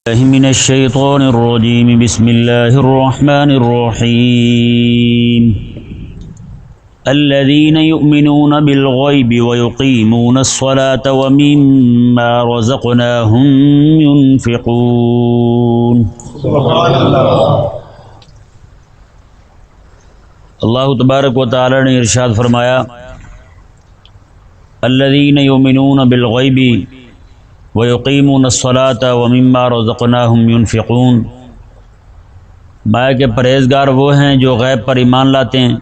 من الشيطان الرجيم بسم الله الرحمن الرحيم الذين يؤمنون بالغيب ويقيمون الصلاة ومما رزقناهم ينفقون سبحان اللہ۔ اللہ تبارک و تعالی نے ارشاد فرمایا الذين يؤمنون بالغیب وَيُقِيمُونَ الصَّلَاةَ وَمِمَّا رَزَقْنَاهُمْ يُنْفِقُونَ، مایا کہ پرہیزگار وہ ہیں جو غیب پر ایمان لاتے ہیں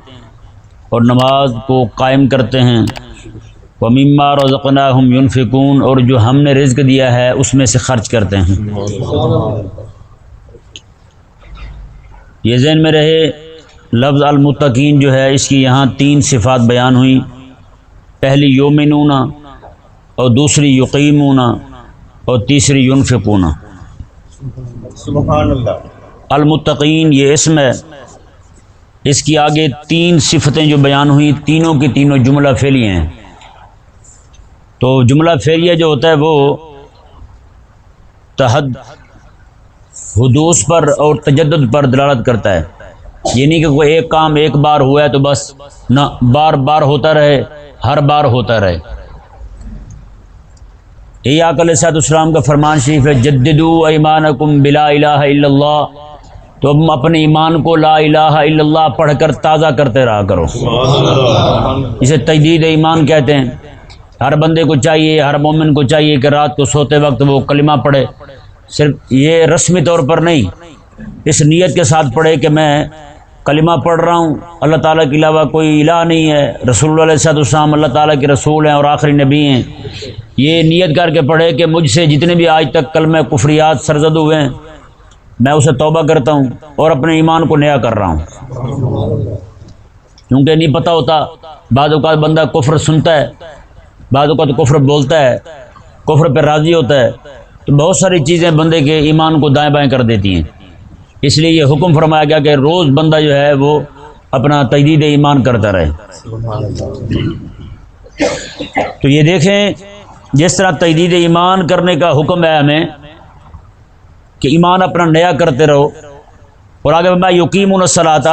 اور نماز کو قائم کرتے ہیں، وَمِمَّا رَزَقْنَاهُمْ يُنْفِقُونَ، اور جو ہم نے رزق دیا ہے اس میں سے خرچ کرتے ہیں۔ یہ ذہن میں رہے، لفظ المتقین جو ہے اس کی یہاں تین صفات بیان ہوئیں، پہلی یؤمنون اور دوسری یقیمون اور تیسری ینفقون۔ سبحان اللہ۔ المتقین یہ اسم ہے، اس کی آگے تین صفتیں جو بیان ہوئی، تینوں کی تینوں جملہ فعلیہ ہیں۔ تو جملہ فعلیہ جو ہوتا ہے وہ حدوث پر اور تجدد پر دلالت کرتا ہے، یہ نہیں کہ کوئی ایک کام ایک بار ہوا ہے تو بس نہ، بار بار ہوتا رہے، ہر بار ہوتا رہے۔ یہ آقا علیہ السلام کا فرمان شریف ہے، جددوا ایمانکم بلا الہ الا اللہ، تو اب اپنے ایمان کو لا الہ الا اللہ پڑھ کر تازہ کرتے رہا کرو۔ اسے تجدید ایمان کہتے ہیں۔ ہر بندے کو چاہیے، ہر مومن کو چاہیے کہ رات کو سوتے وقت وہ کلمہ پڑھے، صرف یہ رسمی طور پر نہیں، اس نیت کے ساتھ پڑھے کہ میں کلمہ پڑھ رہا ہوں، اللہ تعالیٰ کے علاوہ کوئی الہ نہیں ہے، رسول اللہ علیہ السلام اللہ تعالیٰ کے رسول ہیں اور آخری نبی ہیں، یہ نیت کر کے پڑھے کہ مجھ سے جتنے بھی آج تک کلمہ کفریات سرزد ہوئے ہیں میں اسے توبہ کرتا ہوں اور اپنے ایمان کو نیا کر رہا ہوں۔ کیونکہ نہیں پتہ ہوتا، بعض اوقات بندہ کفر سنتا ہے، بعض اوقات کفر بولتا ہے، کفر پہ راضی ہوتا ہے، تو بہت ساری چیزیں بندے کے ایمان کو دائیں بائیں کر دیتی ہیں۔ اس لیے یہ حکم فرمایا گیا کہ روز بندہ جو ہے وہ اپنا تجدید ایمان کرتا رہے۔ تو یہ دیکھیں جس طرح تجدید ایمان کرنے کا حکم ہے ہمیں کہ ایمان اپنا نیا کرتے رہو، اور آگے میں یقیمون الصلاۃ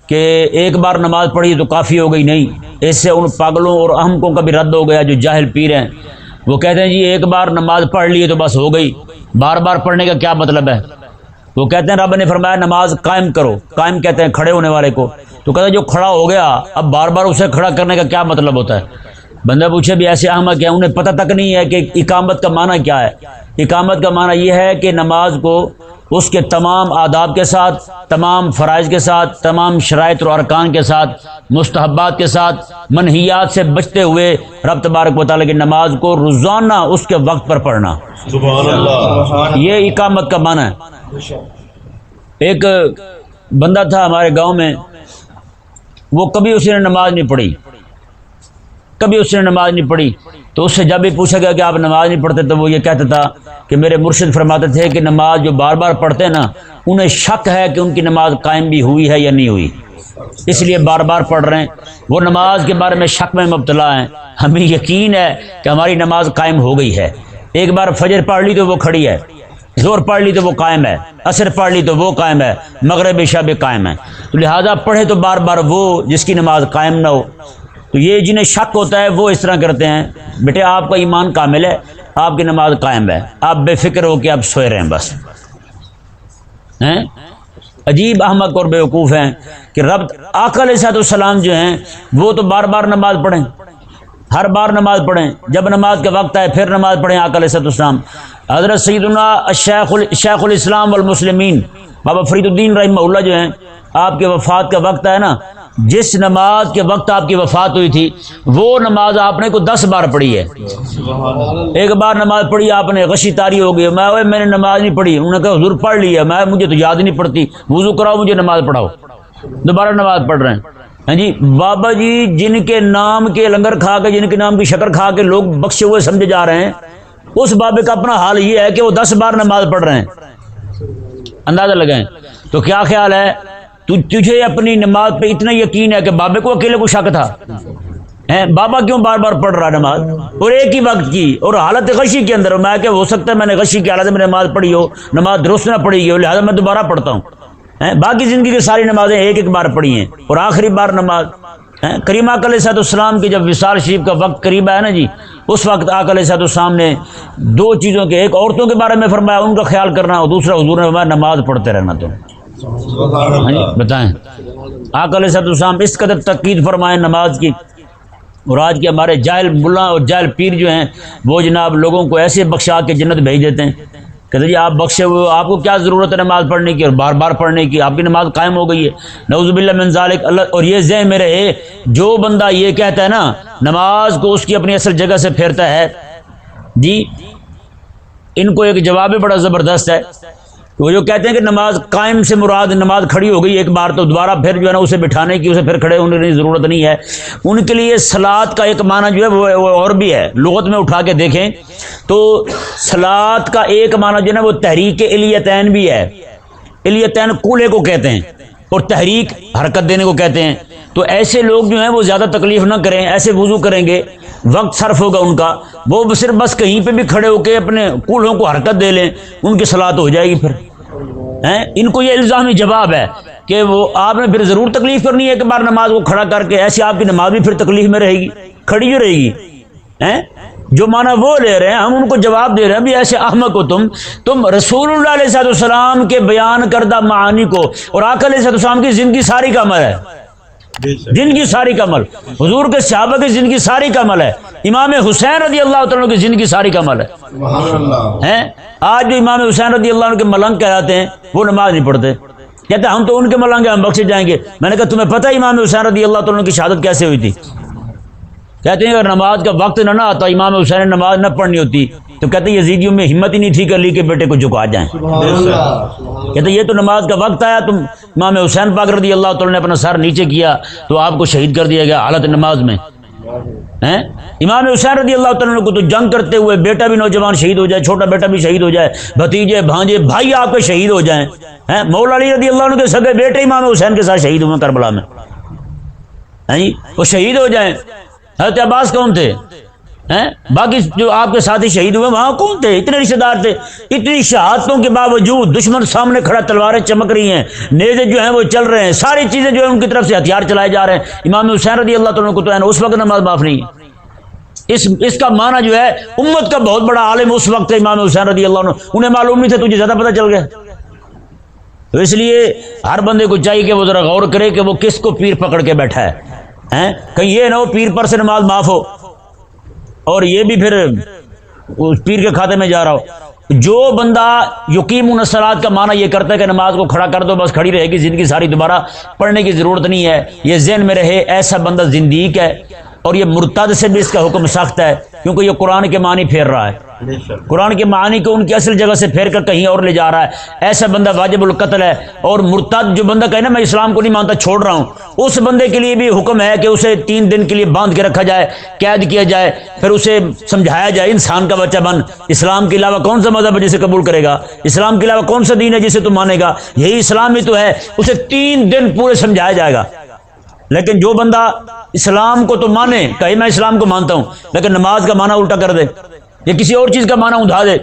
کہ ایک بار نماز پڑھی تو کافی ہو گئی، نہیں، اس سے ان پاگلوں اور احمقوں کا بھی رد ہو گیا جو جاہل پیر ہیں۔ وہ کہتے ہیں جی ایک بار نماز پڑھ لی تو بس ہو گئی، بار بار پڑھنے کا کیا مطلب ہے؟ وہ کہتے ہیں رب نے فرمایا نماز قائم کرو، قائم کہتے ہیں کھڑے ہونے والے کو، تو کہتے ہیں جو کھڑا ہو گیا اب بار بار اسے کھڑا کرنے کا کیا مطلب ہوتا ہے؟ بندہ پوچھے بھی ایسے احمق ہیں، انہیں پتہ تک نہیں ہے کہ اقامت کا معنی کیا ہے۔ اقامت کا معنی یہ ہے کہ نماز کو اس کے تمام آداب کے ساتھ، تمام فرائض کے ساتھ، تمام شرائط اور ارکان کے ساتھ، مستحبات کے ساتھ، منہیات سے بچتے ہوئے رب تبارک و تعالیٰ کی نماز کو روزانہ اس کے وقت پر پڑھنا، سبحان اللہ۔ یہ اقامت کا معنی ہے۔ ایک بندہ تھا ہمارے گاؤں میں، وہ کبھی اس نے نماز نہیں پڑھی، کبھی اس نے نماز نہیں پڑھی، تو اس سے جب بھی پوچھا گیا کہ آپ نماز نہیں پڑھتے تو وہ یہ کہتا تھا کہ میرے مرشد فرماتے تھے کہ نماز جو بار بار پڑھتے ہیں نا انہیں شک ہے کہ ان کی نماز قائم بھی ہوئی ہے یا نہیں ہوئی، اس لیے بار بار پڑھ رہے ہیں۔ وہ نماز کے بارے میں شک میں مبتلا ہیں، ہمیں یقین ہے کہ ہماری نماز قائم ہو گئی ہے۔ ایک بار فجر پڑھ لی تو وہ کھڑی ہے، ظہر پڑھ لی تو وہ قائم ہے، عصر پڑھ لی تو وہ قائم ہے، مغرب عشاء بھی قائم ہے، تو لہٰذا پڑھے تو بار بار وہ جس کی نماز قائم نہ ہو۔ تو یہ جنہیں شک ہوتا ہے وہ اس طرح کرتے ہیں، بیٹے آپ کا ایمان کامل ہے، آپ کی نماز قائم ہے، آپ بے فکر ہو کہ آپ سوئے رہیں بس۔ ہیں عجیب احمق اور بیوقوف ہیں کہ رب آقا علیہ السلام جو ہیں وہ تو بار بار نماز پڑھیں، ہر بار نماز پڑھیں، جب نماز کا وقت آئے پھر نماز پڑھیں آقا علیہ السلام۔ حضرت سیدنا شیخ الاسلام والمسلمین بابا فرید الدین رحمہ اللہ جو ہیں، آپ کے وفات کا وقت ہے نا، جس نماز کے وقت آپ کی وفات ہوئی تھی وہ نماز آپ نے کو 10 بار پڑھی ہے۔ ایک بار نماز پڑھی آپ نے، غشی طاری ہو گئی، میں نے نماز نہیں پڑھی، انہوں نے کہا حضور پڑھ لی ہے، مجھے تو یاد نہیں پڑتی، وضو کراؤ مجھے نماز پڑھاؤ، دوبارہ نماز پڑھ رہے ہیں۔ ہاں جی بابا جی جن کے نام کے لنگر کھا کے، جن کے نام کی شکر کھا کے لوگ بخشے ہوئے سمجھے جا رہے ہیں، اس بابے کا اپنا حال یہ ہے کہ وہ 10 بار نماز پڑھ رہے ہیں، اندازہ لگائیں۔ تو کیا خیال ہے تجھے اپنی نماز پہ اتنا یقین ہے کہ بابے کو اکیلے کو شک تھا؟ ہیں بابا کیوں بار بار پڑھ رہا نماز اور ایک ہی وقت کی اور حالت غشی کے اندر؟ میں کہ ہو سکتا ہے میں نے غشی کی حالت میں نماز پڑھی ہو، نماز درست نہ پڑھی ہو، لہٰذا میں دوبارہ پڑھتا ہوں۔ باقی زندگی کی ساری نمازیں ایک ایک بار پڑھی ہیں اور آخری بار نماز کریمہ علیہ الصلوۃ والسلام کی جب وصال شریف کا وقت قریب آیا نا جی، اس وقت آقا علیہ الصلوۃ والسلام نے دو چیزوں کے، ایک عورتوں کے بارے میں فرمایا ان کا خیال کرنا، اور دوسرا حضور نے فرمایا نماز پڑھتے رہنا تم۔ ہاں جی بتائیں، آقا علیہ الصلوۃ والسلام اس قدر تاکید فرمائیں نماز کی، اور آج کے ہمارے جاہل ملا اور جاہل پیر جو ہیں وہ جناب لوگوں کو ایسے بخشا کے جنت بھیج دیتے ہیں، کہتے جی آپ بخشے ہوئے، آپ کو کیا ضرورت ہے نماز پڑھنے کی اور بار بار پڑھنے کی، آپ کی نماز قائم ہو گئی ہے، نعوذ باللہ من ذالک۔ اللہ، اور یہ ذہن میں رہے جو بندہ یہ کہتا ہے نا نماز کو اس کی اپنی اصل جگہ سے پھیرتا ہے، جی ان کو ایک جواب بڑا زبردست ہے، وہ جو کہتے ہیں کہ نماز قائم سے مراد نماز کھڑی ہو گئی ایک بار تو دوبارہ پھر جو ہے نا اسے بٹھانے کی، اسے پھر کھڑے ہونے کی ضرورت نہیں ہے۔ ان کے لیے صلاۃ کا ایک معنی جو ہے وہ اور بھی ہے، لغت میں اٹھا کے دیکھیں تو صلاۃ کا ایک معنی جو ہے نا وہ تحریک الیتین بھی ہے، الیتین کولے کو کہتے ہیں اور تحریک حرکت دینے کو کہتے ہیں۔ تو ایسے لوگ جو ہیں وہ زیادہ تکلیف نہ کریں، ایسے وضو کریں گے، وقت صرف ہوگا ان کا، وہ صرف بس کہیں پہ بھی کھڑے ہو کے اپنے کولوں کو حرکت دے لیں، ان کی صلاۃ ہو جائے گی۔ پھر ان کو یہ الزامی جواب ہے کہ وہ آپ نے پھر ضرور تکلیف کرنی ہے ایک بار نماز کو کھڑا کر کے، ایسی آپ کی نماز بھی پھر تکلیف میں رہے گی، کھڑی جو رہے گی۔ جو معنی وہ لے رہے ہیں ہم ان کو جواب دے رہے ہیں بھی ایسے احمق ہو تم رسول اللہ علیہ السلام کے بیان کردہ معانی کو، اور آقا علیہ السلام کی زندگی ساری کا عمل ہے، زندگی ساری کا عمل، حضور کے صحابہ کی زندگی ساری کا عمل ہے، امام حسین رضی اللہ تعالیٰ کی زندگی ساری کا عمل ہے۔ آج جو امام حسین رضی اللہ عنہ کے ملنگ کہلاتے ہیں وہ نماز نہیں پڑھتے، کہتے ہیں ہم تو ان کے ملنگ ہیں ہم بخشے جائیں گے۔ میں نے کہا تمہیں پتہ ہے امام حسین رضی اللہ تعالیٰ کی شہادت کیسے ہوئی تھی؟ کہتے ہیں اگر نماز کا وقت نہ آتا، امام حسین نے نماز نہ پڑھنی ہوتی تو کہتے ہیں یزیدیوں میں ہمت ہی نہیں تھی کہ علی کے بیٹے کو جھکا جائیں۔ کہتے ہیں یہ تو نماز کا وقت آیا، تم امام حسین پاک رضی اللہ تعالیٰ نے اپنا سر نیچے کیا تو آپ کو شہید کر دیا گیا حالت نماز میں۔ امام حسین رضی اللہ تعالیٰ کو تو جنگ کرتے ہوئے بیٹا بھی نوجوان شہید ہو جائے، چھوٹا بیٹا بھی شہید ہو جائے، بھتیجے بھانجے بھائی آپ کے شہید ہو جائیں۔ مولا علی رضی اللہ عنہ کے سگے بیٹے امام حسین کے ساتھ شہید ہوئے کربلا میں، وہ شہید ہو جائیں۔ حضرت عباس کون تھے؟ باقی جو آپ کے ساتھی شہید ہوئے وہاں کون تھے؟ اتنے رشتے دار تھے۔ اتنی شہادتوں کے باوجود دشمن سامنے کھڑا، تلواریں چمک رہی ہیں، نیزے جو ہیں وہ چل رہے ہیں، ساری چیزیں جو ہیں ان کی طرف سے ہتھیار چلائے جا رہے ہیں، امام حسین رضی اللہ تعالیٰ کو تو اس وقت نماز معاف نہیں۔ اس کا معنی جو ہے امت کا بہت بڑا عالم اس وقت امام حسین رضی اللہ عنہ، انہیں معلوم نہیں تھا، تجھے زیادہ پتہ چل گیا۔ تو اس لیے ہر بندے کو چاہیے کہ وہ ذرا غور کرے کہ وہ کس کو پیر پکڑ کے بیٹھا ہے، کہیں یہ نہ ہو پیر پر سے نماز معاف ہو اور یہ بھی پھر اس پیر کے کھاتے میں جا رہا ہو۔ جو بندہ یقیمون الصلاۃ کا معنی یہ کرتا ہے کہ نماز کو کھڑا کر دو بس کھڑی رہے گی زندگی ساری، دوبارہ پڑھنے کی ضرورت نہیں ہے، یہ ذہن میں رہے، ایسا بندہ زندیق ہے، اور یہ مرتد سے بھی اس کا حکم سخت ہے کیونکہ یہ قرآن کے معنی پھیر رہا ہے، قرآن کے معنی کو ان کی اصل جگہ سے پھیر کر کہیں اور لے جا رہا ہے، ایسا بندہ واجب القتل ہے۔ اور مرتد جو بندہ کہے نا میں اسلام کو نہیں مانتا چھوڑ رہا ہوں، اس بندے کے لیے بھی حکم ہے کہ اسے 3 دن کے لیے باندھ کے رکھا جائے، قید کیا جائے، پھر اسے سمجھایا جائے انسان کا بچہ بن، اسلام کے علاوہ کون سا مذہب ہے جسے قبول کرے گا، اسلام کے علاوہ کون سا دین ہے جسے تم مانے گا، یہی اسلام ہی تو ہے، اسے 3 دن پورے سمجھایا جائے گا۔ لیکن جو بندہ اسلام کو تو مانے، کہے میں اسلام کو مانتا ہوں لیکن نماز کا معنی الٹا کر دے یا کسی اور چیز کا معنی اٹھا دے،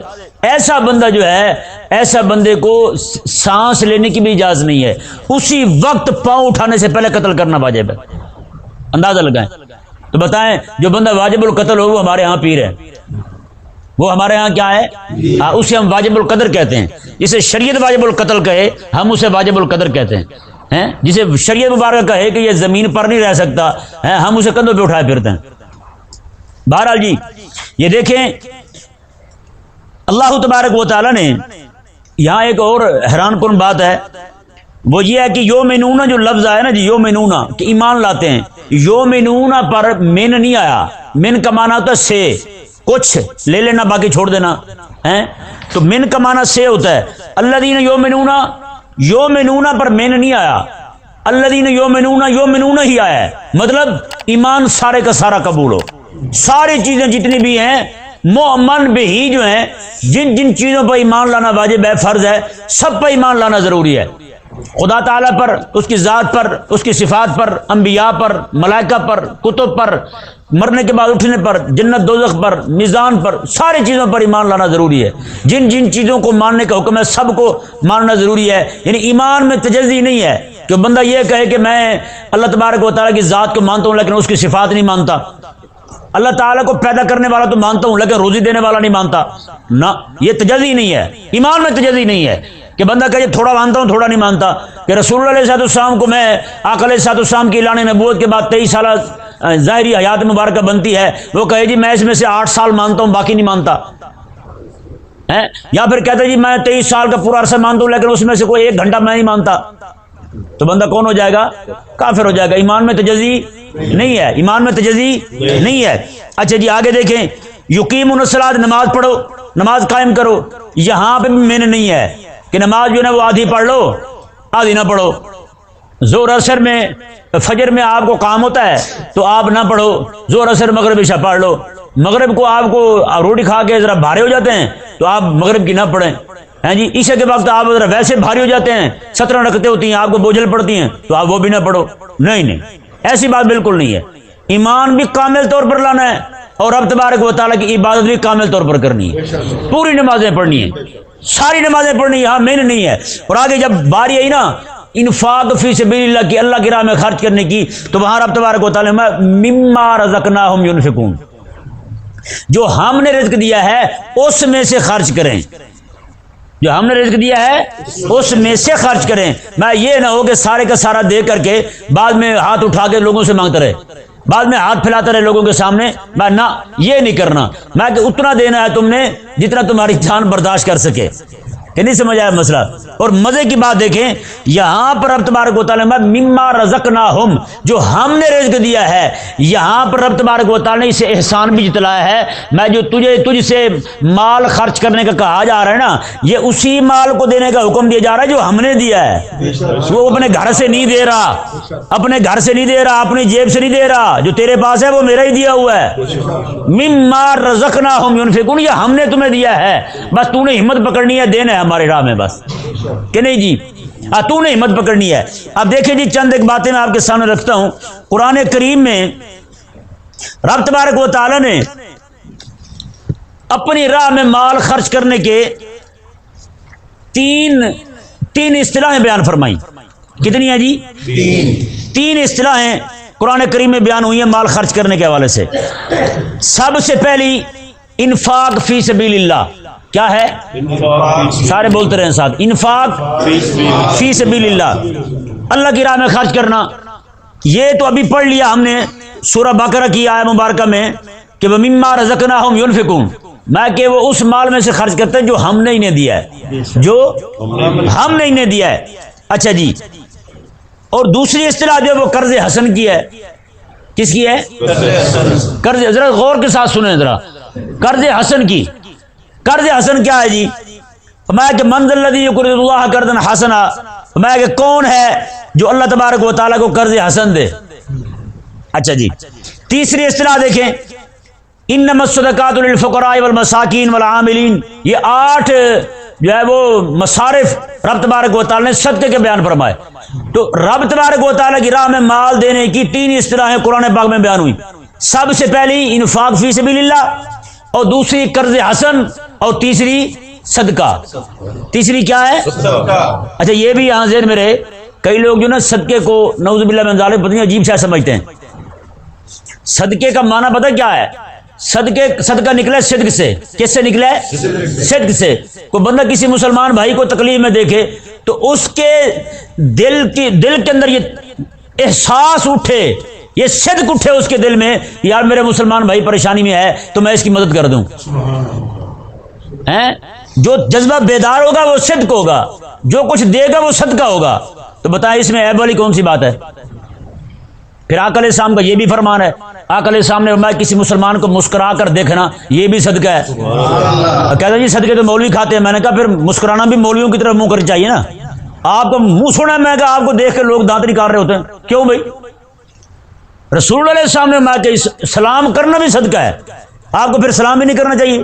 ایسا بندہ جو ہے، ایسا بندے کو سانس لینے کی بھی اجازت نہیں ہے، اسی وقت پاؤں اٹھانے سے پہلے قتل کرنا واجب ہے۔ اندازہ لگائیں تو بتائیں جو بندہ واجب القتل ہو وہ ہمارے ہاں پیر ہے، وہ ہمارے ہاں کیا ہے؟ اسے ہم واجب القدر کہتے ہیں، جسے شریعت واجب القتل کہے ہم اسے واجب القدر کہتے ہیں، جسے شریعت مبارک کہے کہ یہ زمین پر نہیں رہ سکتا ہم اسے کندھوں پہ اٹھائے پھرتے ہیں۔ بہرحال جی یہ دیکھیں اللہ تبارک و تعالیٰ نے یہاں ایک اور حیران کن بات ہے، وہ یہ ہے کہ یومنون جو لفظ آیا نا جی، یومنون کہ ایمان لاتے ہیں، یومنون پر من نہیں آیا، من کا معنی ہوتا ہے سے، کچھ لے لینا باقی چھوڑ دینا، تو من کا معنی سے ہوتا ہے۔ الذین یومنون، یومنون پر من نہیں آیا، الذین یومنون، یومنون ہی آیا ہے، مطلب ایمان سارے کا سارا قبول ہو، ساری چیزیں جتنی بھی ہیں مومن بھی جو ہیں، جن جن چیزوں پر ایمان لانا واجب ہے، فرض ہے، سب پر ایمان لانا ضروری ہے۔ خدا تعالیٰ پر، اس کی ذات پر، اس کی صفات پر، انبیاء پر، ملائکہ پر، کتب پر، مرنے کے بعد اٹھنے پر، جنت دوزخ پر، میزان پر، ساری چیزوں پر ایمان لانا ضروری ہے۔ جن جن چیزوں کو ماننے کا حکم ہے سب کو ماننا ضروری ہے۔ یعنی ایمان میں تجزی نہیں ہے کہ بندہ یہ کہے کہ میں اللہ تبارک و تعالیٰ کی ذات کو مانتا ہوں لیکن اس کی صفات نہیں مانتا، اللہ تعالیٰ کو پیدا کرنے والا تو مانتا ہوں لیکن روزی دینے والا نہیں مانتا، نہ، یہ تجزی نہیں ہے، ایمان میں تجزی نہیں ہے کہ بندہ کہے تھوڑا مانتا ہوں تھوڑا نہیں مانتا۔ کہ رسول اللہ علیہ السلام کو میں آقا علیہ السلام کی اعلان نبوت کے بعد 23 سالہ ظاہری حیات مبارکہ بنتی ہے، وہ کہے جی میں اس میں سے 8 سال مانتا ہوں باقی نہیں مانتا ہے، یا پھر کہتا ہے جی میں 23 سال کا پورا عرصہ مانتا ہوں لیکن اس میں سے کوئی 1 گھنٹہ میں نہیں مانتا، تو بندہ کون ہو جائے گا؟ کافر ہو جائے گا۔ ایمان میں تجزی نہیں ہے، ایمان میں تجزی نہیں ہے۔ اچھا جی آگے دیکھیں، یقیمون الصلاۃ، نماز پڑھو، نماز قائم کرو۔ یہاں پہ بھی میں نے نہیں ہے کہ نماز جو ہے نا وہ آدھی پڑھ لو آدھی نہ پڑھو۔ زور اثر میں فجر میں آپ کو کام ہوتا ہے تو آپ نہ پڑھو، زور اثر مغرب عشاء پڑھ لو۔ مغرب کو آپ کو روٹی کھا کے ذرا بھارے ہو جاتے ہیں تو آپ مغرب کی نہ پڑھیں، ہیں جی عشاء کے وقت آپ ذرا ویسے بھاری ہو جاتے ہیں، 17 رکعتیں ہوتی ہیں آپ کو بوجھل پڑتی ہیں تو آپ وہ بھی نہ پڑھو۔ نہیں، ایسی بات بالکل نہیں ہے۔ ایمان بھی کامل طور پر لانا ہے اور رب تبارک و تعالیٰ کی عبادت بھی کامل طور پر کرنی ہے، پوری نمازیں پڑھنی ہیں، ساری نمازیں پڑھنی ہے، ہاں میں نہیں ہے۔ اور آگے جب باری آئی نا انفاق فی سبیل اللہ کی، اللہ کی راہ میں خرچ کرنے کی، تو وہاں رب تبارک و تعالیٰ مما رزقناہم ینفقون، جو ہم نے رزق دیا ہے اس میں سے خرچ کریں، جو ہم نے رزق دیا ہے اس میں سے خرچ کریں۔ میں یہ نہ ہو کہ سارے کا سارا دے کر کے بعد میں ہاتھ اٹھا کے لوگوں سے مانگتا رہے، بعد میں ہاتھ پھیلاتا رہے لوگوں کے سامنے، میں نہ، یہ نہیں کرنا، میں کہ اتنا دینا ہے تم نے جتنا تمہاری جان برداشت کر سکے۔ کہ نہیں سمجھ آیا مسئلہ؟ اور مزے کی بات دیکھیں، یہاں پر رب تبارک و تعالیٰ نے مما رزقناہم، جو ہم نے رزق دیا ہے، یہاں پر رب تبارک و تعالیٰ نے اسے احسان بھی جتلایا ہے۔ میں جو تجھ سے مال خرچ کرنے کا کہا جا رہا ہے نا، یہ اسی مال کو دینے کا حکم دیا جا رہا ہے جو ہم نے دیا ہے۔ وہ اپنے گھر سے نہیں دے رہا، اپنے گھر سے نہیں دے رہا، اپنی جیب سے نہیں دے رہا، جو تیرے پاس ہے وہ میرا ہی دیا ہوا ہے۔ مما رزقناہم ینفقون، یہ ہم نے تمہیں دیا ہے، بس تو نے ہمت پکڑنی ہے، دینا ہے ہمارے راہ میں بس، کہ نہیں جی؟ تو نے ہمت پکڑنی ہے۔ اب دیکھیں جی چند ایک باتیں میں آپ کے سامنے رکھتا ہوں۔ قرآن کریم میں رب تبارک و تعالی نے اپنی راہ میں مال خرچ کرنے کے تین اصطلاحیں بیان فرمائیں۔ کتنی ہیں جی؟ تین اصطلاحیں قرآن کریم میں بیان ہوئی ہیں مال خرچ کرنے کے حوالے سے۔ سب سے پہلی انفاق فی سبیل اللہ، کیا ہے؟ سارے بولتے رہے ساتھ، انفاق فی سبیل اللہ، اللہ کی راہ میں خرچ کرنا۔ یہ تو ابھی پڑھ لیا ہم نے سورہ بقرہ کی آیت مبارکہ میں کہ وَمِمَّا رَزَقْنَاهُمْ يُنْفِقُونَ، میں کہ وہ اس مال میں سے خرچ کرتے ہیں جو ہم نے انہیں دیا ہے، جو ہم نے انہیں دیا ہے۔ اچھا جی، اور دوسری اصطلاح جو وہ قرض حسن کی ہے، کس کی ہے؟ قرض، ذرا غور کے ساتھ سنیں ذرا، قرض حسن کی۔ قرض حسن کیا ہے جی؟ میں کہ من ذا الذی یقرض اللہ قرضا حسنا، میں کہ کون ہے جو اللہ تبارک و تعالیٰ کو قرض حسن دے۔ اچھا جی، تیسری اصطلاح دیکھیں، انما الصدقات للفقراء والمساکین والعاملین، یہ 8 جو ہے وہ مصارف رب تبارک و تعالیٰ نے صدقے کے بیان فرمائے۔ تو رب تبارک و تعالیٰ کی راہ میں مال دینے کی 3 اصطلاحیں قرآن پاک میں بیان ہوئی۔ سب سے پہلی انفاق فی سبیل اللہ، اور دوسری قرض حسن، اور تیسری صدقہ۔ تیسری کیا ہے؟ اچھا یہ بھی یہاں ذہن میں رہے، کئی لوگ جو نا صدقے کو نعوذ باللہ من ذالک پتہ نہیں عجیب شاید سمجھتے ہیں۔ صدقے کا معنی پتہ کیا ہے؟ صدقہ نکلا ہے صدق سے۔ کس سے نکلا ہے؟ صدق سے۔ کوئی بندہ کسی مسلمان بھائی کو تکلیف میں دیکھے تو اس کے دل کے اندر یہ احساس اٹھے، یہ صدق اٹھے اس کے دل میں، یار میرے مسلمان بھائی پریشانی میں ہے تو میں اس کی مدد کر دوں۔ جو جذبہ بیدار ہوگا وہ صدق ہوگا، جو کچھ دے گا وہ صدقہ ہوگا۔ تو بتائیں اس میں عیب والی کون سی بات ہے؟ پھر آقا علیہ السلام کا یہ بھی فرمان ہے، آقا علیہ السلام نے فرمایا کسی مسلمان کو مسکرا کر دیکھنا یہ بھی صدقہ ہے۔ کہتا جی صدقے تو مولوی کھاتے ہیں، میں نے کہا پھر مسکرانا بھی مولویوں کی طرف منہ کرنا چاہیے نا۔ آپ کو منہ سنا ہے، میں کہا آپ کو دیکھ کے لوگ دانت نکال رہے ہوتے ہیں، کیوں بھائی؟ رسول اللہ علیہ السلام نے فرمایا کہ سلام کرنا بھی صدقہ ہے، آپ کو پھر سلام بھی نہیں کرنا چاہیے۔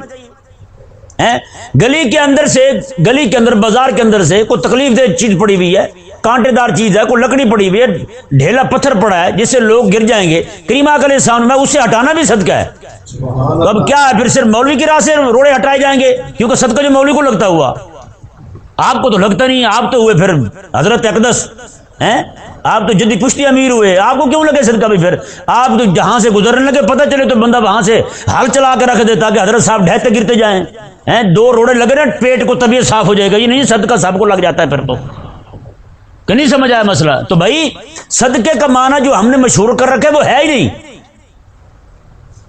گلی کے اندر بازار کے اندر سے کوئی تکلیف دہ چیز پڑی ہوئی ہے، کانٹے دار چیز ہے، کوئی لکڑی پڑی ہوئی ہے، ڈھیلا پتھر پڑا ہے جس سے لوگ گر جائیں گے، کریم آقا علیہ السلام میں اسے ہٹانا بھی صدقہ ہے. تو اب کیا ہے، پھر صرف مولوی کی راہ سے روڑے ہٹائے جائیں گے کیونکہ صدقہ جو مولوی کو لگتا ہوا، آپ کو تو لگتا نہیں. آپ تو ہوئے پھر حضرت اقدس ہیں، آپ تو جدی پشتی امیر ہوئے، آپ کو کیوں لگے صدقہ بھی؟ پھر آپ تو جہاں سے گزرنے لگے پتہ چلے تو بندہ وہاں سے ہل چلا کے رکھ دیتا کہ حضرت صاحب ڈھہتے گرتے جائیں ہیں. 2 روڑے لگے نا پیٹ کو طبیعت صاف ہو جائے گا. یہ نہیں، صدقہ سب کو لگ جاتا ہے پھر تو. کہ نہیں سمجھ آیا مسئلہ؟ تو بھائی صدقے کا معنی جو ہم نے مشہور کر رکھے وہ ہے ہی نہیں.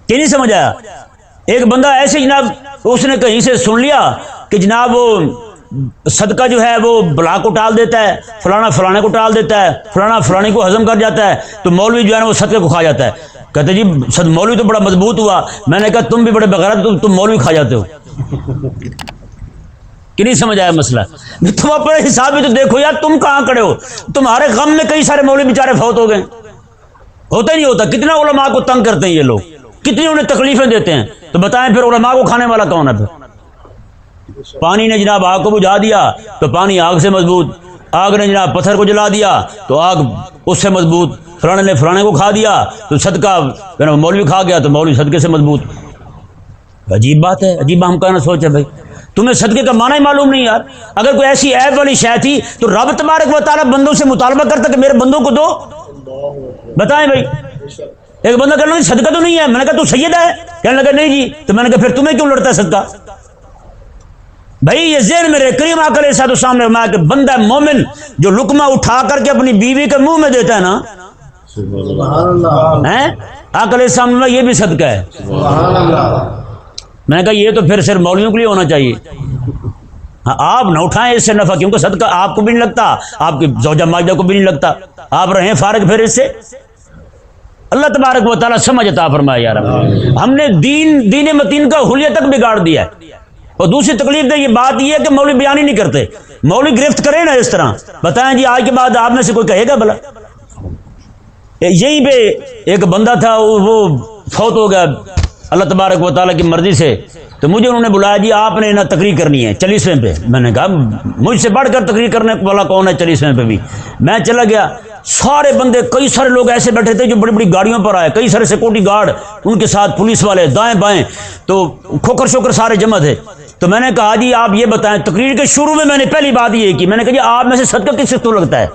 کہ نہیں سمجھ آیا؟ ایک بندہ ایسے جناب اس نے کہیں سے سن لیا کہ جناب وہ صدقہ جو ہے وہ بلا کو ٹال دیتا ہے، فلانا فلانے کو ٹال دیتا ہے، فلانا فلانے کو ہضم کر جاتا ہے، تو مولوی جو ہے نا وہ صدقے کو کھا جاتا ہے. کہتے جی مولوی تو بڑا مضبوط ہوا. میں نے کہا تم بھی بڑے بغیرت، تم مولوی کھا جاتے ہو. کہ نہیں سمجھ آیا مسئلہ؟ تم اپنے حساب بھی تو دیکھو یار، تم کہاں کھڑے ہو؟ تمہارے غم میں کئی سارے مولوی بیچارے فوت ہو گئے. ہوتا ہی نہیں ہوتا. کتنا علماء کو تنگ کرتے ہیں یہ لوگ، کتنی انہیں تکلیفیں دیتے ہیں. تو بتائیں پھر علماء کو کھانے والا کون ہے؟ پھر پانی نے جناب آگ کو بجھا دیا تو پانی آگ سے مضبوط، آگ نے جناب پتھر کو جلا دیا تو آگ اس سے مضبوط، فلانے نے فلانے کو کھا دیا تو صدقہ مولوی کھا گیا تو مولوی صدقے سے مضبوط. عجیب بات ہے، عجیب ہم کا نہ سوچ ہے بھائی. تمہیں صدقے کا معنی ہی معلوم نہیں یار. اگر کوئی ایسی عیب والی شے تھی تو رب تبارک و تعالیٰ بندوں سے مطالبہ کرتا کہ میرے بندوں کو دو. بتائیں بھائی. ایک بندہ کہنے لگا صدقہ تو نہیں ہے. میں نے کہا تو سید ہے. کہنے لگا نہیں جی. تو میں نے کہا پھر تمہیں کیوں لڑتا ہے صدقہ؟ بھائی یہ ذہن میں رہے. کریم آقا علیہ السلام نے فرمایا کہ بندہ مومن جو لقمہ اٹھا کر کے اپنی بیوی کے منہ میں دیتا ہے نا، آقا علیہ السلام نے یہ بھی صدقہ ہے. میں نے کہا یہ تو پھر صرف مولویوں کے لیے ہونا چاہیے. آپ نہ اٹھائیں اس سے نفع، کیونکہ صدقہ آپ کو بھی نہیں لگتا، آپ کی زوجہ ماجدہ کو بھی نہیں لگتا. آپ رہیں فارغ پھر اس سے. اللہ تبارک و تعالیٰ سمجھ عطا فرمائے یار. ہم نے دین متین کا حلیہ تک بگاڑ دیا ہے. اور دوسری تکلیف دہ یہ بات یہ ہے کہ مولوی بیان ہی نہیں کرتے. مولوی گرفت کرے نا اس طرح. بتائیں جی آج کے بعد آپ میں سے کوئی کہے گا بھلا؟ یہیں پہ ایک بندہ تھا وہ فوت ہو گیا اللہ تبارک و تعالیٰ کی مرضی سے. تو مجھے انہوں نے بلایا جی آپ نے نا تقریر کرنی ہے 40ویں پہ. میں نے کہا مجھ سے بڑھ کر تقریر کرنے والا کون ہے 40ویں پہ بھی. میں چلا گیا. سارے بندے، کئی سارے لوگ ایسے بیٹھے تھے جو بڑی بڑی گاڑیوں پر آئے، کئی سارے سیکورٹی گارڈ ان کے ساتھ، پولیس والے دائیں بائیں، تو کھوکر شوکر سارے جمع تھے. تو میں نے کہا جی آپ یہ بتائیں، تقریر کے شروع میں نے پہلی بات یہ کی، میں نے کہا جی آپ میں سے صدقہ کس کو لگتا ہے؟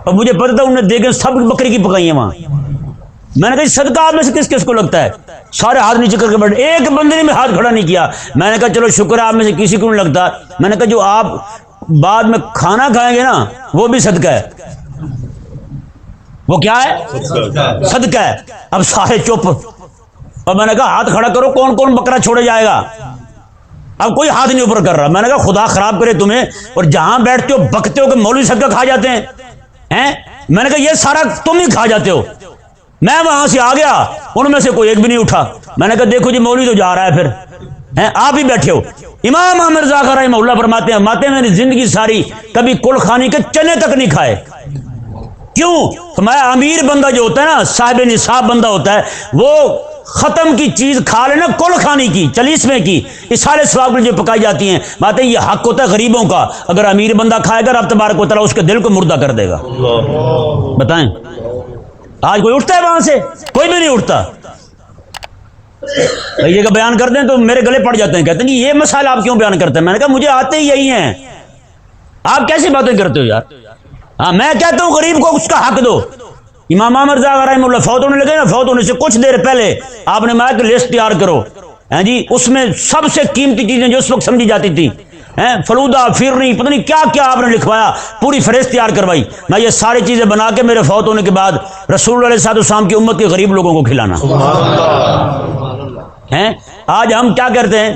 اور مجھے پتہ تھا انہوں نے دیکھے سب بکری کی پکائی ہیں وہاں. میں نے کہا صدقہ آپ میں سے کس کس کو لگتا ہے؟ سارے ہاتھ نیچے کر کے بیٹھے. ایک بندے نے میں ہاتھ کھڑا نہیں کیا. میں نے کہا چلو شکر ہے آپ میں سے کسی کو نہیں لگتا. میں نے کہا جو آپ بعد میں کھانا کھائیں گے نا وہ بھی صدقہ ہے. وہ کیا ہے؟ صدقہ ہے. اب سارے چپ. اور میں نے کہا ہاتھ کھڑا کرو، کون کون بکرا چھوڑے جائے گا؟ اب کوئی ہاتھ نہیں اوپر کر رہا. میں نے کہا خدا خراب کرے تمہیں، اور جہاں بیٹھتے ہو بکتے ہو کہ مولوی صدقہ کھا جاتے ہیں. میں نے کہا یہ سارا تم ہی کھا جاتے ہو. میں وہاں سے آ گیا، ان میں سے کوئی ایک بھی نہیں اٹھا. میں نے کہا دیکھو جی مولوی تو جا رہا ہے، پھر آپ ہی بیٹھے ہو. امام احمد رضا خان رحمہ اللہ فرماتے ہیں میں نے زندگی ساری کبھی کل خانی کے چنے تک نہیں کھائے. کیوں؟ فرمایا امیر بندہ جو ہوتا ہے نا، صاحب نصاب بندہ ہوتا ہے، وہ ختم کی چیز کھا لینا، کل خانی کی 40ویں کی سارے ثواب جو پکائی جاتی ہیں. باتیں یہ حق ہوتا ہے غریبوں کا. اگر امیر بندہ کھائے گا رب تبارک و تعالیٰ اس کے دل کو مردہ کر دے گا. بتائیں آج کوئی اٹھتا ہے وہاں سے؟ کوئی بھی نہیں اٹھتا. یہ کہ بیان کر دیں تو میرے گلے پڑ جاتے ہیں، کہتے ہیں کہ یہ مسائل آپ کیوں بیان کرتے ہیں؟ میں نے کہا مجھے آتے ہی یہی ہیں. آپ کیسی باتیں کرتے ہو یار؟ ہاں میں کہتا ہوں غریب کو اس کا حق دو. امام احمد رضا رحمہ اللہ فوت ہونے لگے نا، فوت ہونے سے کچھ دیر پہلے آپ نے مایا کہ لسٹ تیار کرو. جی اس میں سب سے قیمتی چیزیں جو اس وقت سمجھی جاتی تھی، فلودہ فیرنی پتہ نہیں کیا کیا آپ نے لکھوایا، پوری فہرست تیار کروائی. میں یہ ساری چیزیں بنا کے میرے فوت ہونے کے بعد رسول اللہ علیہ السلام کی امت کے غریب لوگوں کو کھلانا. آج ہم کیا کرتے ہیں؟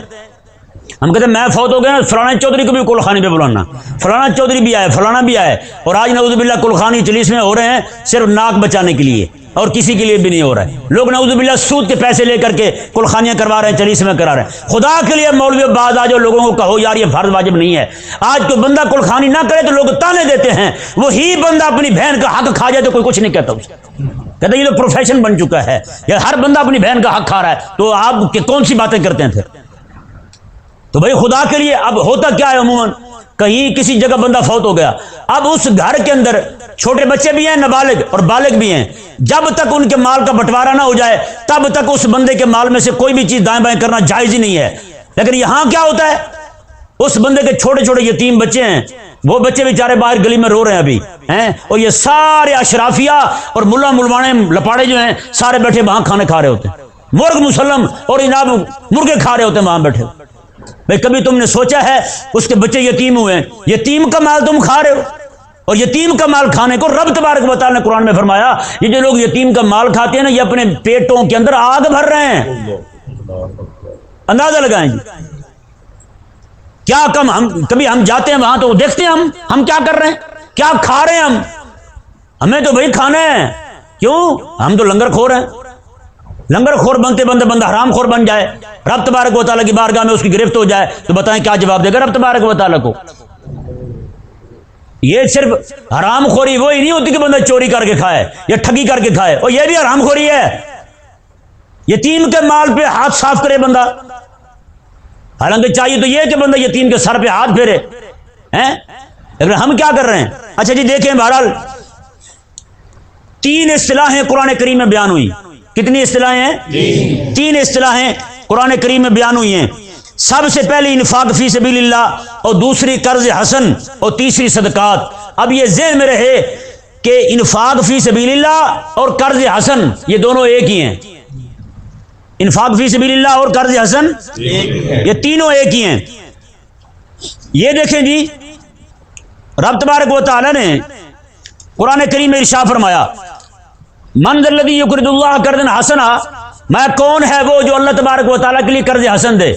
ہم کہتے ہیں میں فوت ہو گیا نا، فلانا چودھری کو بھی کل خانی پہ بلانا، فلانا چودھری بھی آئے، فلانا بھی آئے. اور آج نعوذ باللہ کل خانی 40ویں ہو رہے ہیں صرف ناک بچانے کے لیے، اور کسی کے لیے بھی نہیں ہو رہا ہے. لوگ نعوذ باللہ سود کے پیسے لے کر کے کل خانیاں کروا رہے ہیں، 40ویں کرا رہے ہیں. خدا کے لیے مولوی بعد آ جاؤ، لوگوں کو کہو یار یہ فرض واجب نہیں ہے. آج کوئی بندہ کل خانی نہ کرے تو لوگ تانے دیتے ہیں. وہی بندہ اپنی بہن کا حق کھا جائے تو کوئی کچھ نہیں کہتا اسے. کہتے یہ تو پروفیشن بن چکا ہے، یہ ہر بندہ اپنی بہن کا حق کھا رہا ہے، تو آپ کون سی باتیں کرتے ہیں پھر؟ تو بھائی خدا کے لیے اب ہوتا کیا ہے عموماً کہیں کسی جگہ بندہ فوت ہو گیا، اب اس گھر کے اندر چھوٹے بچے بھی ہیں، نابالغ اور بالغ بھی ہیں، جب تک ان کے مال کا بٹوارا نہ ہو جائے تب تک اس بندے کے مال میں سے کوئی بھی چیز دائیں بائیں کرنا جائز ہی نہیں ہے۔ لیکن یہاں کیا ہوتا ہے، اس بندے کے چھوٹے چھوٹے یتیم بچے ہیں، وہ بچے بیچارے باہر گلی میں رو رہے ہیں ابھی ہیں، اور یہ سارے اشرافیہ اور ملا ملوانے لپاڑے جو ہیں سارے بیٹھے وہاں کھانے کھا رہے ہوتے ہیں، مرغ مسلم اور جناب مرغے کھا رہے ہوتے ہیں وہاں بیٹھے۔ بھئی کبھی تم نے سوچا ہے اس کے بچے یتیم ہوئے ہیں، یتیم کا مال تم کھا رہے ہو، اور یتیم کا مال کھانے کو رب تبارک و تعالی نے قرآن میں فرمایا یہ جو لوگ یتیم کا مال کھاتے ہیں نا یہ اپنے پیٹوں کے اندر آگ بھر رہے ہیں۔ اندازہ لگائیں جی، کیا کم ہم کبھی ہم جاتے ہیں وہاں تو دیکھتے ہیں ہم کیا کر رہے ہیں، کیا کھا رہے ہیں ہمیں تو بھائی کھانا ہے، کیوں؟ ہم تو لنگر خور ہیں، لنگر خور بنتے بنتے بندہ حرام خور بن جائے، رب تبارک و تعالیٰ کی بارگاہ میں اس کی گرفت ہو جائے تو بتائیں کیا جواب دے گا رب تبارک و تعالیٰ کو؟ یہ صرف حرام خوری وہی نہیں ہوتی کہ بندہ چوری کر کے کھائے یا ٹھگی کر کے کھائے، اور یہ بھی حرام خوری ہے، یتیم کے مال پہ ہاتھ صاف کرے بندہ، حالانکہ چاہیے تو یہ کہ بندہ یتیم کے سر پہ ہاتھ پھیرے ہیں، لیکن ہم کیا کر رہے ہیں؟ اچھا جی دیکھیں، بہرحال 3 اصطلاحیں قرآن کریم میں بیان ہوئی۔ کتنی اصطلاحیں ہیں؟ 3 اصطلاحیں قرآن کریم میں بیان ہوئی ہیں۔ سب سے پہلے انفاق فی سبیل اللہ، اور دوسری قرض حسن، اور تیسری صدقات۔ اب یہ ذہن میں رہے کہ انفاق فی سبیل اللہ اور قرض حسن یہ دونوں ایک ہی ہیں، انفاق فی سبیل اللہ اور قرض حسن یہ تینوں ایک ہی ہیں۔ یہ دیکھیں جی، رب تبارک و تعالی نے قرآن کریم میں ارشاد فرمایا من ذا الذی یقرض اللہ قرضا حسنا، میں کون ہے وہ جو اللہ تبارک و تعالیٰ کے لیے قرض حسن دے۔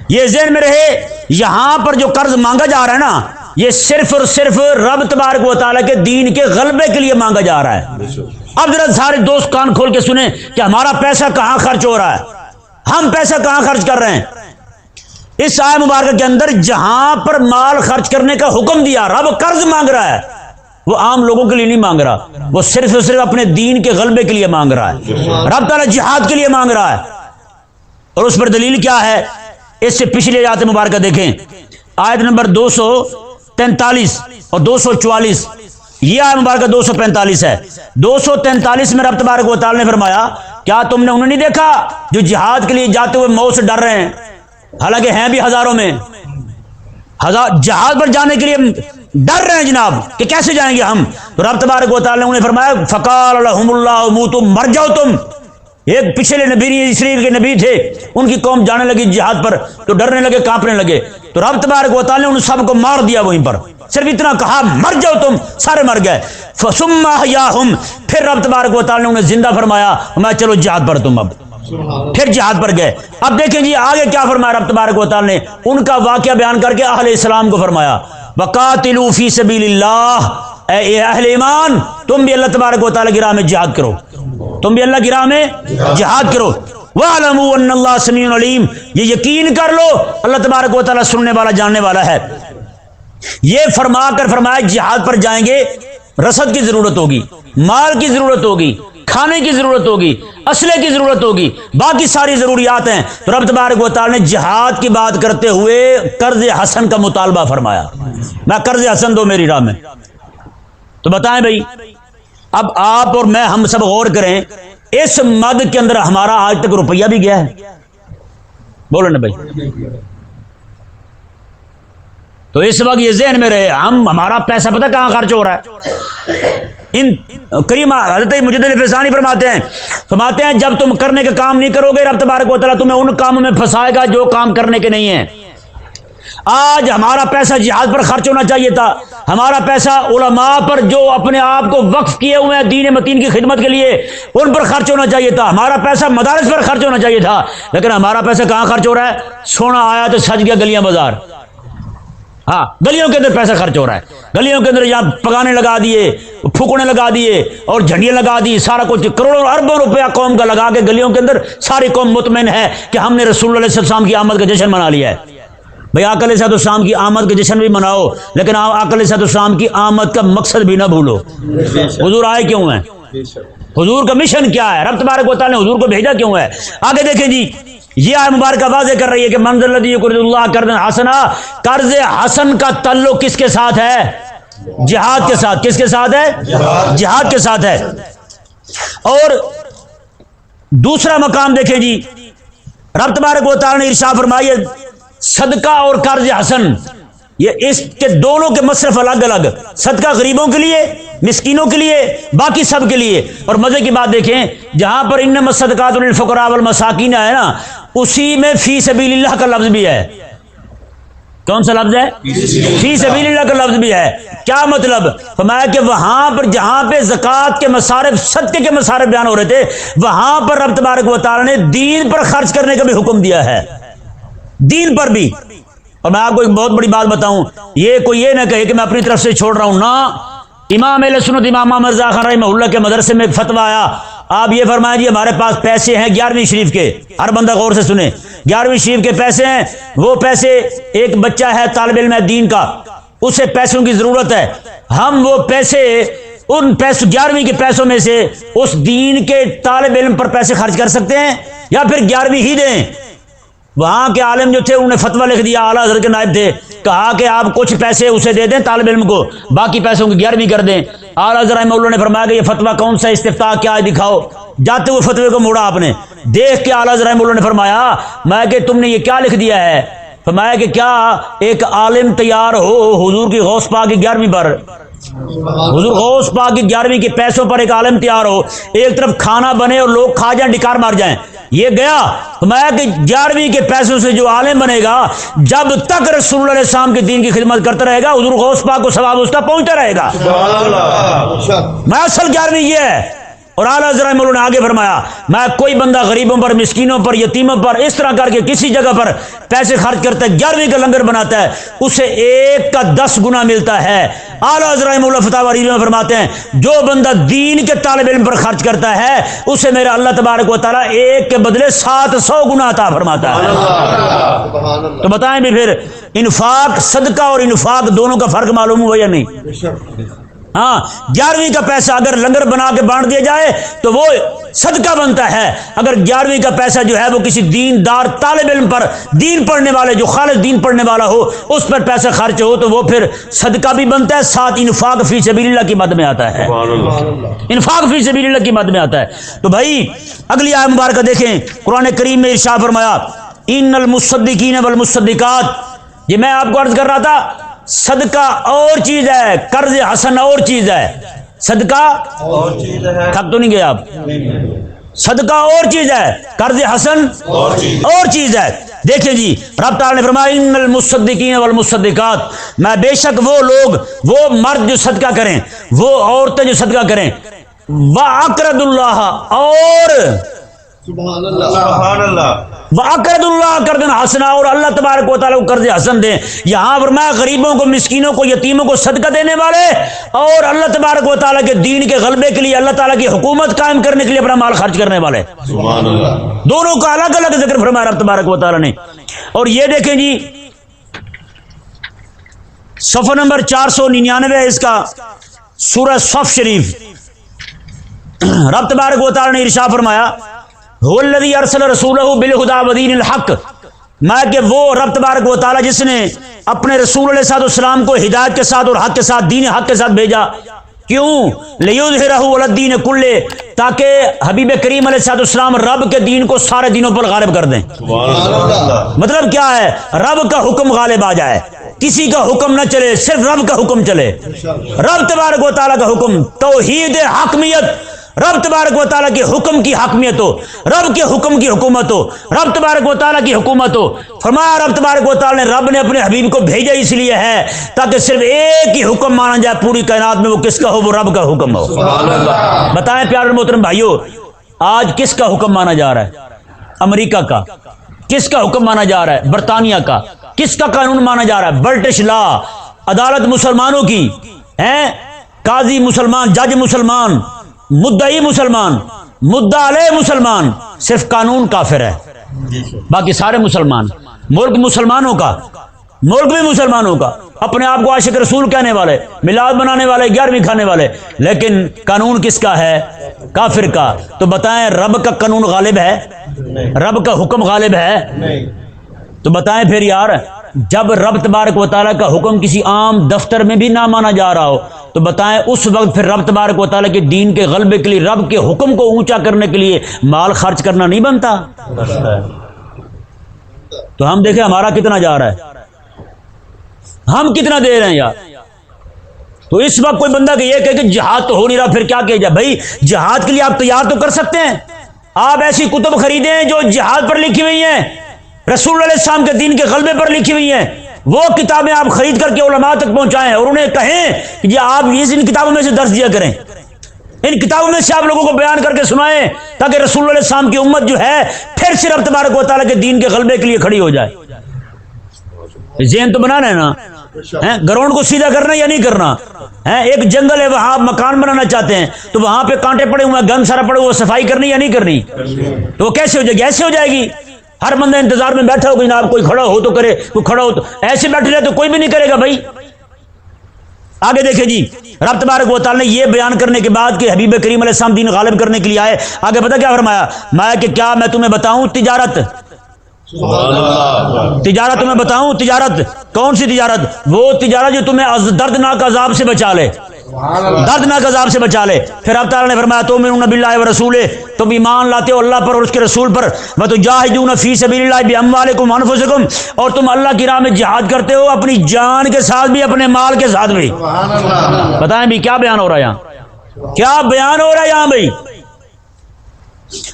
یہ ذہن میں رہے یہاں پر جو قرض مانگا جا رہا ہے نا یہ صرف اور صرف رب تبارک و تعالیٰ کے دین کے غلبے کے لیے مانگا جا رہا ہے۔ اب ذرا سارے دوست کان کھول کے سنیں کہ ہمارا پیسہ کہاں خرچ ہو رہا ہے، ہم پیسہ کہاں خرچ کر رہے ہیں۔ اس آیت مبارکہ کے اندر جہاں پر مال خرچ کرنے کا حکم دیا، رب قرض مانگ رہا ہے، وہ عام لوگوں کے لیے نہیں مانگ رہا، وہ صرف اور صرف اپنے دین کے غلبے کے لیے مانگ رہا ہے، رب تعالیٰ جہاد کے لیے مانگ رہا ہے۔ اور اس پر دلیل کیا ہے؟ اس سے پچھلی آیت مبارکہ دیکھیں، آیت نمبر 243 اور 244، یہ آیت مبارکہ 245 ہے۔ 243 میں رب تبارک و تعالیٰ نے فرمایا کیا تم نے انہیں نہیں دیکھا جو جہاد کے لیے جاتے ہوئے موت سے ڈر رہے ہیں، حالانکہ ہیں بھی ہزاروں میں، جہاد پر جانے کے لیے ڈر رہے ہیں جناب کہ کیسے جائیں گے ہم، تو رب تبارک و تعالیٰ نے انہیں فرمایا فقال لهم اللہ موتوا، مر جاؤ تم۔ ایک پچھلے نبی اسرائیل کے نبی تھے، ان کی قوم جانے لگی جہاد پر تو ڈرنے لگے، کانپنے لگے، تو رب تبارک و تعالیٰ نے ان سب کو مار دیا وہیں پر، صرف اتنا کہا مر جاؤ تم، سارے مر گئے۔ ثم احیاہم، پھر رب تبارک و تعالیٰ نے انہیں زندہ فرمایا، میں چلو جہاد پر تم، اب پھر جہاد پر گئے۔ اب دیکھیں جی آگے کیا فرمایا رب تبارک و تعالیٰ نے، ان کا واقعہ بیان کر کے اہل اسلام کو فرمایا وقاتلوا فی سبیل اللہ، اے اہل ایمان تم بھی اللہ تبارک و تعالیٰ کی راہ میں جہاد کرو، تم بھی اللہ کی راہ میں جہاد کرو۔ وَاعْلَمُوا أَنَّ اللَّهَ سَمِيعٌ عَلِيمٌ، یہ یقین کر لو اللہ تبارک و تعالیٰ سننے والا جاننے والا ہے۔ یہ فرما کر فرمایا جہاد پر جائیں گے، رسد کی ضرورت ہوگی، مال کی ضرورت ہوگی، کھانے کی ضرورت ہوگی، اسلحے کی ضرورت ہوگی، باقی ساری ضروریات ہیں، تو رب تبارک و تعالیٰ نے جہاد کی بات کرتے ہوئے قرض حسن کا مطالبہ فرمایا، میں قرض حسن دو میری راہ میں۔ تو بتائیں بھائی، اب آپ اور میں ہم سب غور کریں، اس مد کے اندر ہمارا آج تک روپیہ بھی گیا ہے؟ بولو نا بھائی۔ تو اس وقت یہ ذہن میں رہے ہمارا پیسہ پتہ کہاں خرچ ہو رہا ہے۔ ان کریم حضرت مجدد فیضانی فرماتے ہیں جب تم کرنے کے کام نہیں کرو گے رب تبارک و تعالیٰ تمہیں ان کاموں میں پھنسائے گا جو کام کرنے کے نہیں ہیں۔ آج ہمارا پیسہ جہاد پر خرچ ہونا چاہیے تھا، ہمارا پیسہ علماء پر جو اپنے آپ کو وقف کیے ہوئے ہیں دین متین کی خدمت کے لیے ان پر خرچ ہونا چاہیے تھا، ہمارا پیسہ مدارس پر خرچ ہونا چاہیے تھا، لیکن ہمارا پیسہ کہاں خرچ ہو رہا ہے؟ سونا آیا تو سج گیا گلیاں بازار، ہاں گلیوں کے اندر پیسہ خرچ ہو رہا ہے، گلیوں کے اندر یہاں پگانے لگا دیے، پھوکنے لگا دیے اور جھنڈیاں لگا دی، سارا کچھ کروڑوں اربوں روپیہ قوم کا لگا کے گلیوں کے اندر ساری قوم مطمئن ہے کہ ہم نے رسول اللہ صلی اللہ علیہ وسلم کی آمد کا جشن منا لیا ہے۔ بھئی آقا علیہ السلام کی آمد کا جشن بھی مناؤ، لیکن آقا علیہ السلام کی آمد کا مقصد بھی نہ بھولو، حضور آئے کیوں ہیں، حضور کا مشن کیا ہے، رب تبارک و تعالیٰ نے حضور کو بھیجا کیوں ہے۔ آگے دیکھیں جی، یہ آیت مبارکہ واضح کر رہی ہے کہ من ذا الذی یقرض اللہ قرضا حسنا، قرض حسن کا تعلق کس کے ساتھ ہے؟ جہاد کے ساتھ۔ کس کے ساتھ ہے؟ جہاد کے ساتھ ہے۔ اور دوسرا مقام دیکھیں جی، رب تبارک و تعالی نے ارشاد فرمایا صدقہ اور قرض حسن، یہ اس کے دونوں کے مصرف الگ الگ، صدقہ غریبوں کے لیے، مسکینوں کے لیے، باقی سب کے لیے۔ اور مزے کی بات دیکھیں، جہاں پر انما الصدقات للفقراء والمساکین ہے نا، اسی میں فی سبیل اللہ کا لفظ بھی ہے۔ کون سا لفظ ہے؟ فی سبیل اللہ کا لفظ بھی ہے۔ کیا مطلب؟ فرمایا کہ وہاں پر جہاں پہ زکوٰۃ کے مصارف، صدقے کے مصارف بیان ہو رہے تھے، وہاں پر رب تبارک و تعالی نے دین پر خرچ کرنے کا بھی حکم دیا ہے، دین پر بھی۔ اور میں آپ کو ایک بہت بڑی بات بتاؤں، یہ کوئی یہ نہ کہے کہ میں اپنی طرف سے چھوڑ رہا ہوں، نہ۔ امام اہل سنت امام احمد رضا خان رحمہ اللہ کے مدرسے میں ایک فتویٰ آیا، آپ یہ فرمائیں جی ہمارے پاس پیسے ہیں 11ویں شریف کے، ہر بندہ غور سے سنیں، 11ویں شریف کے پیسے ہیں، وہ پیسے ایک بچہ ہے طالب علم ہے دین کا، اسے پیسوں کی ضرورت ہے، ہم وہ پیسے ان پیسوں 11ویں کے پیسوں میں سے اس دین کے طالب علم پر پیسے خرچ کر سکتے ہیں یا پھر 11ویں ہی دیں؟ وہاں کے عالم جو تھے انہوں نے فتویٰ لکھ دیا، اعلیٰ حضرت کے نائب تھے، کہا کہ آپ کچھ پیسے اسے دے دیں طالب علم کو، باقی پیسوں کی 11ویں کر دیں۔ اعلیٰ حضرت رحمہ اللہ نے فرمایا کہ یہ فتویٰ کون سا استفتاء کیا ہے دکھاؤ، جاتے ہوئے فتوے کو موڑا آپ نے، دیکھ کے اعلیٰ حضرت رحمہ اللہ نے فرمایا میں کہ تم نے یہ کیا لکھ دیا ہے؟ فرمایا کہ کیا ایک عالم تیار ہو حضور کی غوث پاک کی 11ویں پر، حضور غوث پاک کی 11ویں کے پیسوں پر ایک عالم تیار ہو، ایک طرف کھانا بنے اور لوگ کھا جائیں ڈکار مار جائیں، یہ گیا۔ فرمایا کہ 11ویں کے پیسوں سے جو عالم بنے گا جب تک رسول اللہ علیہ السلام کے دین کی خدمت کرتا رہے گا حضور غوث پاک کو ثواب اس کا پہنچتا رہے گا۔ میں اصل 11ویں یہ ہے۔ اور اعلیٰ حضرت رحمہ اللہ نے آگے فرمایا میں کوئی بندہ غریبوں پر، مسکینوں پر، یتیموں پر اس طرح کر کے کسی جگہ پر پیسے خرچ کرتا ہے، 11ویں کا لنگر بناتا ہے، اسے 1 کا 10 گنا ملتا ہے۔ اعلیٰ حضرت رحمہ اللہ فتاوی رضویہ میں فرماتے ہیں جو بندہ دین کے طالب علم پر خرچ کرتا ہے اسے میرا اللہ تبارک و تعالیٰ 1 کے بدلے 700 گنا عطا فرماتا ہے۔ تو بتائیں بھی پھر انفاق، صدقہ اور انفاق دونوں کا فرق معلوم ہوا یا نہیں؟ ہاں، 11ویں کا پیسہ اگر لنگر بنا کے بانٹ دیا جائے تو وہ صدقہ بنتا ہے، اگر 11ویں کا پیسہ جو ہے وہ کسی دیندار طالب علم پر، دین پڑھنے والے جو خالص دین پڑھنے والا ہو اس پر پیسہ خرچ ہو تو وہ پھر صدقہ بھی بنتا ہے، ساتھ انفاق فی سبیل اللہ کی مد میں آتا ہے، انفاق فی سبیل اللہ کی مد میں آتا ہے۔ تو بھائی اگلی آیت مبارکہ دیکھیں، قرآن کریم میں ارشاد فرمایا ان المصدقین والمصدقات، یہ میں آپ کو عرض کر رہا تھا صدقہ اور چیز ہے، قرض حسن اور چیز ہے، صدقہ اور چیز ہے، تھک تو نہیں گئے آپ؟ صدقہ اور چیز ہے، قرض حسن اور چیز ہے۔ دیکھیں جی رب تعالیٰ نے فرمایا ان المصدقین والمصدقات، میں بے شک وہ لوگ، وہ مرد جو صدقہ کریں، وہ عورتیں جو صدقہ کریں، وَأَقْرَضُ اللَّهَ، اور سبحان اللہ، وَأَقْرَضُ اللَّهَ قَرْضًا حَسَنًا، اور اللہ تبارک و تعالیٰ کو قرض حسن دیں۔ یہاں پر میں غریبوں کو، مسکینوں کو، یتیموں کو صدقہ دینے والے اور اللہ تبارک و تعالیٰ کے دین کے غلبے کے لیے، اللہ تعالیٰ کی حکومت قائم کرنے کے لیے اپنا مال خرچ کرنے والے، سبحان اللہ، دونوں کا الگ الگ ذکر فرمایا رب تبارک و تعالیٰ نے۔ اور یہ دیکھیں جی صفحہ نمبر 499 ہے اس کا، سورہ صف شریف، رب تبارک و تعالیٰ نے ارشاد فرمایا هو الذی ارسل رسولہ بالہدی ودین الحق، میں کہ وہ رب تبارک و تعالیٰ جس نے اپنے رسول علیہ السلام کو ہدایت کے ساتھ اور حق کے ساتھ، دین حق کے ساتھ بھیجا، کیوں؟ لیظہرہ علی الدین کلہ، تاکہ حبیب کریم علیہ السلام رب کے دین کو سارے دینوں پر غالب کر دیں۔ سبحان اللہ، مطلب کیا ہے؟ رب کا حکم غالب آ جائے، کسی کا حکم نہ چلے، صرف رب کا حکم چلے، رب تبارک و تعالیٰ کا حکم، توحید حاکمیت، رب تبارک و تعالیٰ کے حکم کی حاکمیت ہو، رب کے حکم کی حکومت ہو، رب تبارک و تعالیٰ کی حکومت ہو۔ فرمایا رب تبارک و تعالیٰ نے، رب نے اپنے حبیب کو بھیجا اس لیے ہے تاکہ صرف ایک ہی حکم مانا جائے پوری کائنات میں، وہ کس کا ہو؟ وہ رب کا حکم ہو۔ سبحان اللہ، بتائیں پیارے محترم بھائیو، آج کس کا حکم مانا جا رہا ہے؟ امریکہ کا۔ کس کا حکم مانا جا رہا ہے؟ برطانیہ کا۔ کس کا قانون مانا جا رہا ہے؟ برٹش لا، عدالت مسلمانوں کی ہیں، قاضی مسلمان، جج مسلمان، مدعی مسلمان، مدعا علیہ مسلمان، صرف قانون کافر ہے، باقی سارے مسلمان۔ ملک مسلمانوں کا، ملک بھی مسلمانوں کا، اپنے آپ کو عاشق رسول کہنے والے، میلاد منانے والے، 11ویں کھانے والے، لیکن قانون کس کا ہے؟ کافر کا۔ تو بتائیں رب کا قانون غالب ہے؟ رب کا حکم غالب ہے؟ تو بتائیں پھر یار، جب رب تبارک و تعالیٰ کا حکم کسی عام دفتر میں بھی نہ مانا جا رہا ہو تو بتائیں اس وقت پھر رب تبارک و تعالیٰ کے دین کے غلبے کے لیے، رب کے حکم کو اونچا کرنے کے لیے مال خرچ کرنا نہیں بنتا؟ تو ہم دیکھیں ہمارا کتنا جا رہا ہے، ہم کتنا دے رہے ہیں یار۔ تو اس وقت کوئی بندہ کہ یہ کہ جہاد تو ہو نہیں رہا، پھر کیا کیا جائے؟ بھائی جہاد کے لیے آپ تیار تو کر سکتے ہیں، آپ ایسی کتب خریدیں جو جہاد پر لکھی ہوئی ہیں، رسول اللہ علیہ السلام کے دین کے غلبے پر لکھی ہوئی ہیں، وہ کتابیں آپ خرید کر کے علماء تک پہنچائیں اور انہیں کہیں کہ یہ آپ ان کتابوں میں سے درس دیا کریں، ان کتابوں میں سے آپ لوگوں کو بیان کر کے سنائیں، تاکہ رسول اللہ علیہ السلام کی امت جو ہے پھر سے رب تبارک و تعالیٰ کے دین کے غلبے کے لیے کھڑی ہو جائے۔ ذہن تو بنانا ہے نا، گراؤنڈ کو سیدھا کرنا یا نہیں کرنا؟ ایک جنگل ہے، وہاں آپ مکان بنانا چاہتے ہیں تو وہاں پہ کانٹے پڑے ہوئے ہیں، گند سارا پڑے ہوئے، صفائی کرنی یا نہیں کرنی؟ تو وہ کیسے ہو جائے گی؟ ایسے ہو جائے گی۔ ہر بندہ انتظار میں بیٹھا ہوگا جناب، کوئی کھڑا ہو تو کرے، کوئی کھڑا ہو تو، ایسے بیٹھے رہے تو کوئی بھی نہیں کرے گا بھائی۔ آگے دیکھیں جی، رب تبارک و تعالیٰ نے یہ بیان کرنے کے بعد کہ حبیب کریم علیہ السلام دین غالب کرنے کے لیے آئے، آگے پتہ کیا فرمایا؟ میں کہ کیا میں تمہیں بتاؤں تجارت؟ تجارت تمہیں بتاؤں؟ تجارت کون سی تجارت؟ وہ تجارت جو تمہیں دردناک عذاب سے بچا لے، دردناک عذاب سے بچا لے۔ پھر اب تعالیٰ نے فرمایا تؤمنون باللہ ورسولہ، تم ایمان لاتے ہو اللہ پر اور اس کے رسول پر، وتجاہدون فی سبیل اللہ باموالکم وانفسکم، اور تم اللہ کی راہ میں جہاد کرتے ہو اپنی جان کے ساتھ بھی، اپنے مال کے ساتھ بھی۔ بتائیں بھی کیا بیان ہو رہا ہے یہاں؟ کیا بیان ہو رہا ہے یہاں بھائی؟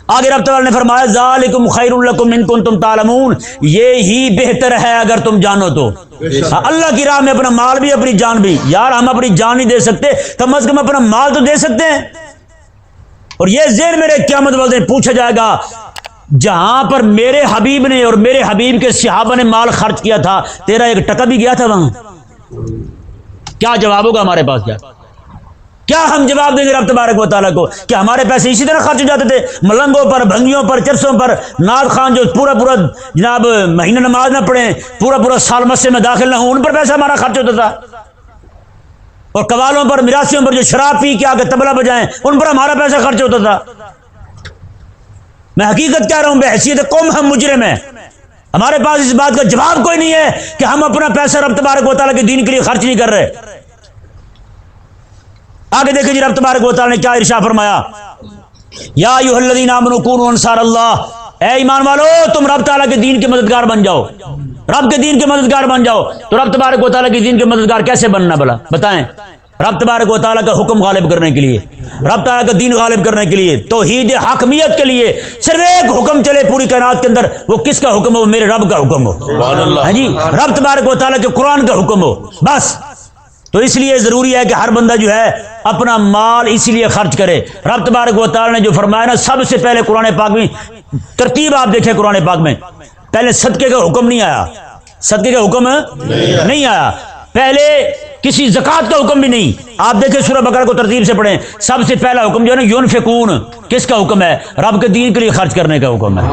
آگے رب تعالیٰ نے فرمایا ذالکم خیر لکم ان کنتم تعلمون، یہ ہی بہتر ہے اگر تم جانو تو۔ اللہ کی راہ میں اپنا مال بھی اپنی جان بھی، یار ہم اپنی جان نہیں دے سکتے، کم از کم اپنا مال تو دے سکتے ہیں۔ اور یہ ذہن میرے قیامت والے دن پوچھا جائے گا، جہاں پر میرے حبیب نے اور میرے حبیب کے صحابہ نے مال خرچ کیا تھا، تیرا ایک ٹکا بھی گیا تھا وہاں؟ کیا جواب ہوگا ہمارے پاس؟ کیا ہم جواب دیں گے رب تبارک و تعالیٰ کو کہ ہمارے پیسے اسی طرح خرچ ہو جاتے تھے، ملنگوں پر، بھنگیوں پر، چرسوں پر، نعت خان جو پورا جناب مہینہ نماز نہ پڑھیں، پورا سال مسجد میں داخل نہ ہوں، ان پر پیسہ ہمارا خرچ ہوتا تھا، اور قوالوں پر، میراثیوں پر جو شراب پی کے آ کے طبلہ بجائیں، ان پر ہمارا پیسہ خرچ ہوتا تھا۔ میں حقیقت کہہ رہا ہوں، بحیثیت قوم ہم مجرم ہیں، ہمارے پاس اس بات کا جواب کوئی نہیں ہے کہ ہم اپنا پیسہ رب تبارک و تعالیٰ کے دین کے لیے خرچ نہیں کر رہے۔ آگے دیکھیں جی رب تبارک و تعالیٰ نے کیا ارشاد فرمایا، یا ایھا الذین آمنوا کونوا انصار اللہ، اے ایمان والو تم رب تعالیٰ کے دین کے مددگار بن جاؤ، رب کے دین کے مددگار بن جاؤ۔ تو رب تبارک و تعالیٰ کے دین کے مددگار کیسے بننا بھلا بتائیں؟ رب تبارک و تعالیٰ کا حکم غالب کرنے کے لیے، رب تعالیٰ کا دین غالب کرنے کے لیے، توحید حاکمیت کے لیے صرف ایک حکم چلے پوری کائنات کے اندر، وہ کس کا حکم ہو؟ میرے رب کا حکم ہو، ہاں جی، رب تبارک و تعالیٰ کے قرآن کا حکم ہو بس۔ تو اس لیے ضروری ہے کہ ہر بندہ جو ہے اپنا مال اسی لیے خرچ کرے۔ رب تبارک و تعالیٰ نے جو فرمایا نا، سب سے پہلے قرآن پاک میں ترتیب آپ دیکھیں، قرآن پاک میں پہلے صدقے کا حکم نہیں آیا، صدقے کا حکم نہیں آیا، پہلے کسی زکوٰۃ کا حکم بھی نہیں۔ آپ دیکھیں سورہ بقرہ کو ترتیب سے پڑھیں، سب سے پہلا حکم جو ہے نا ينفقون، کس کا حکم ہے؟ رب کے دین کے لیے خرچ کرنے کا حکم ہے۔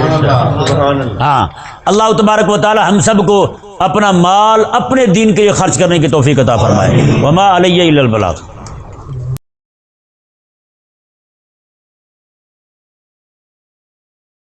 ہاں، اللہ تبارک و تعالی ہم سب کو اپنا مال اپنے دین کے لیے خرچ کرنے کی توفیق عطا فرمائے۔ وما علی الا البلاغ۔